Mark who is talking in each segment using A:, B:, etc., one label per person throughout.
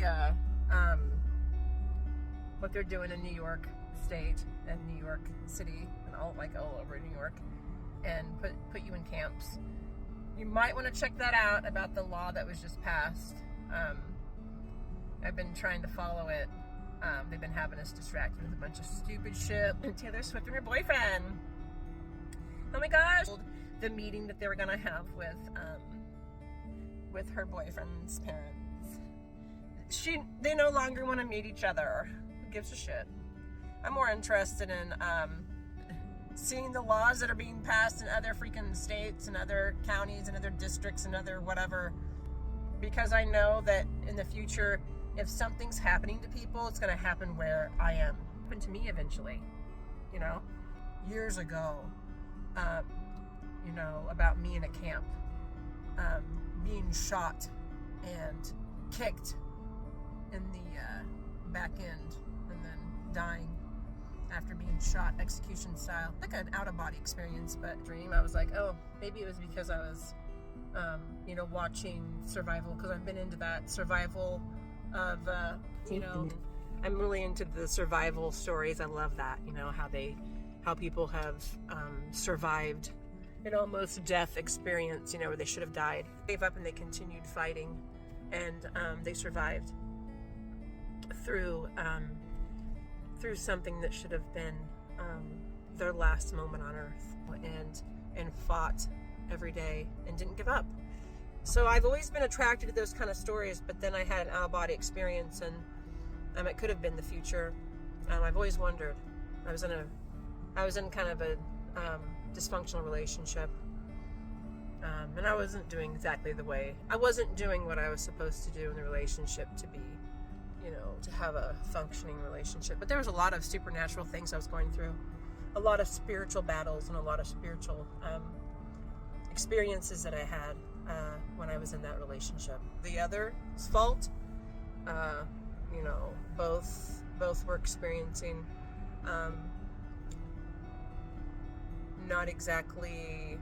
A: the what they're doing in New York State and New York City and all over New York, and put you in camps. You might want to check that out about the law that was just passed. I've been trying to follow it. They've been having us distracted with a bunch of stupid shit. And Taylor Swift and her boyfriend. Oh my gosh! The meeting that they were gonna have with her boyfriend's parents. They no longer want to meet each other. Who gives a shit? I'm more interested in seeing the laws that are being passed in other freaking states and other counties and other districts and other whatever, because I know that in the future, if something's happening to people, it's going to happen where I am. It happened to me eventually, years ago, about me in a camp, being shot and kicked in the back end and then dying after being shot execution style. Like an out-of-body experience, but dream. I was like, oh, maybe it was because I was, watching survival, because I've been into that survival of, I'm really into the survival stories. I love that, how people have survived an almost death experience, where they should have died. They gave up and they continued fighting, and they survived through something that should have been their last moment on earth, and fought every day and didn't give up. So I've always been attracted to those kind of stories, but then I had an out-of-body experience, and it could have been the future. I've always wondered. I was in kind of a dysfunctional relationship, and I wasn't doing I wasn't doing what I was supposed to do in the relationship to be, to have a functioning relationship. But there was a lot of supernatural things I was going through, a lot of spiritual battles, and a lot of spiritual experiences that I had when I was in that relationship. The other's fault, both were experiencing not exactly,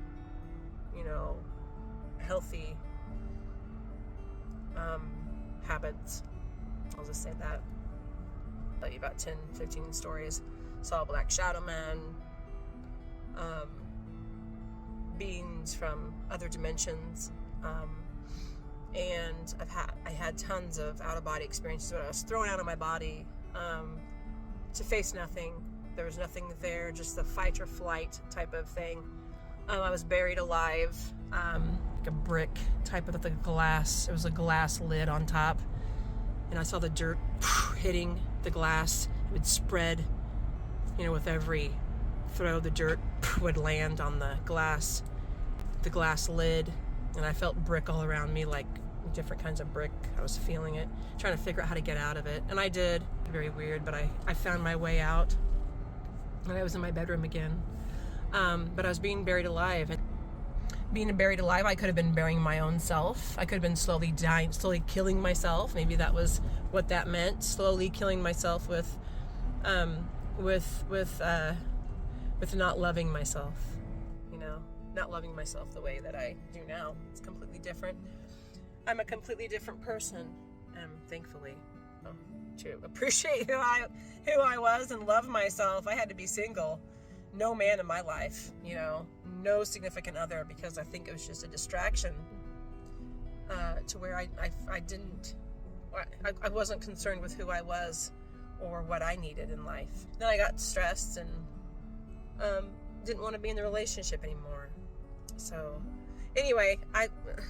A: healthy habits. I'll just say that. I'll tell you about 10, 15 stories. Saw a black shadow man, beings from other dimensions, and I had tons of out-of-body experiences where I was thrown out of my body to face nothing. There was nothing there, just the fight or flight type of thing. I was buried alive, like a brick type of the glass. It was a glass lid on top, and I saw the dirt hitting the glass. It would spread, with every throw. The dirt would land on the glass lid, and I felt brick all around me, like different kinds of brick. I was feeling it, trying to figure out how to get out of it, and I did. Very weird, but I found my way out, and I was in my bedroom again. But I was being buried alive, and being buried alive, I could have been burying my own self. I could have been slowly dying, slowly killing myself. Maybe that was what that meant. Slowly killing myself with not loving myself. Not loving myself the way that I do now. It's completely different. I'm a completely different person. Thankfully, to appreciate who I was and love myself, I had to be single. No man in my life, no significant other, because I think it was just a distraction to where I wasn't concerned with who I was or what I needed in life. Then I got stressed and didn't want to be in the relationship anymore. So anyway,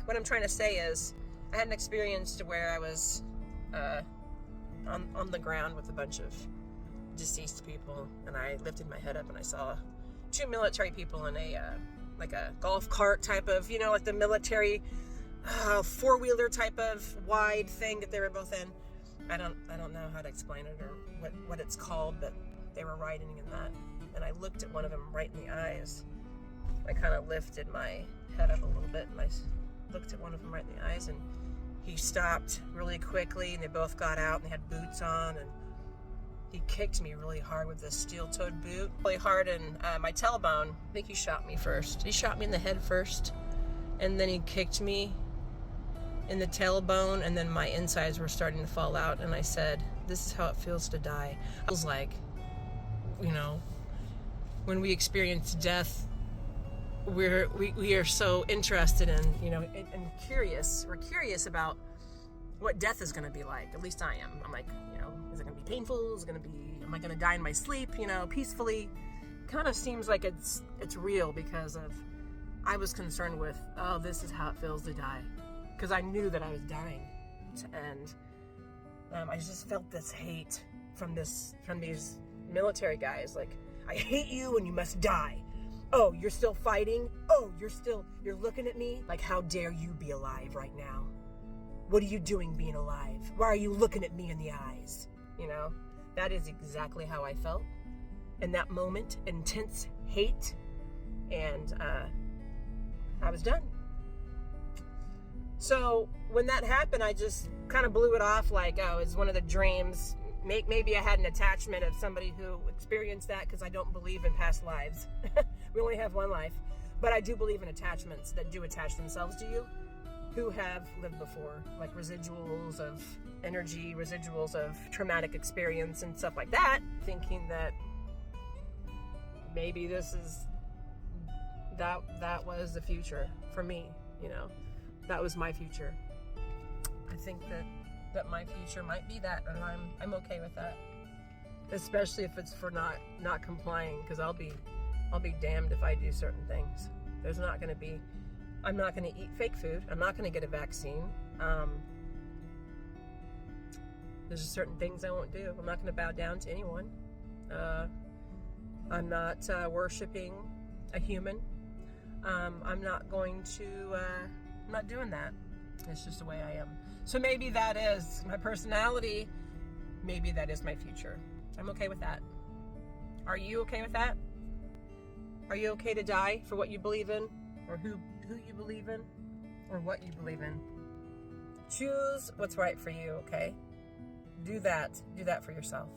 A: what I'm trying to say is I had an experience to where I was on the ground with a bunch of deceased people, and I lifted my head up and I saw two military people in a like a golf cart type of, like the military four-wheeler type of wide thing that they were both in. I don't know how to explain it or what it's called, but they were riding in that, and I looked at one of them right in the eyes. I kind of lifted my head up a little bit, and I looked at one of them right in the eyes, and he stopped really quickly, and they both got out, and they had boots on, and he kicked me really hard with this steel-toed boot, really hard in my tailbone. I think he shot me first. He shot me in the head first, and then he kicked me in the tailbone, and then my insides were starting to fall out, and I said, this is how it feels to die. I was like, you know, when we experience death, we are so interested in, you know, and curious. We're curious about what death is going to be like. At least I am. I'm like, you know, is it going to be painful? Is it going to be, am I going to die in my sleep, you know, peacefully? Kind of seems like it's real, because of, I was concerned with, oh, this is how it feels to die, because I knew that I was dying, and I just felt this hate from these military guys. Like, I hate you and you must die. Oh, you're still fighting? Oh, you're looking at me? Like, how dare you be alive right now? What are you doing being alive? Why are you looking at me in the eyes? You know, that is exactly how I felt in that moment. Intense hate, and I was done. So when that happened, I just kind of blew it off like, oh, it's one of the dreams. Maybe I had an attachment of somebody who experienced that, because I don't believe in past lives. We only have one life. But I do believe in attachments that do attach themselves to you, who have lived before, like residuals of energy, residuals of traumatic experience and stuff like that, thinking that maybe this is, that was the future for me, you know. That was my future. I think that my future might be that, and I'm okay with that. Especially if it's for not complying, because I'll be damned if I do certain things. There's not going to be, I'm not going to eat fake food. I'm not going to get a vaccine. There's just certain things I won't do. I'm not going to bow down to anyone. I'm not worshiping a human. I'm not going to, I'm not doing that. It's just the way I am. So maybe that is my personality. Maybe that is my future. I'm okay with that. Are you okay with that? Are you okay to die for what you believe in, or who you believe in, or what you believe in? Choose what's right for you, okay? Do that for yourself.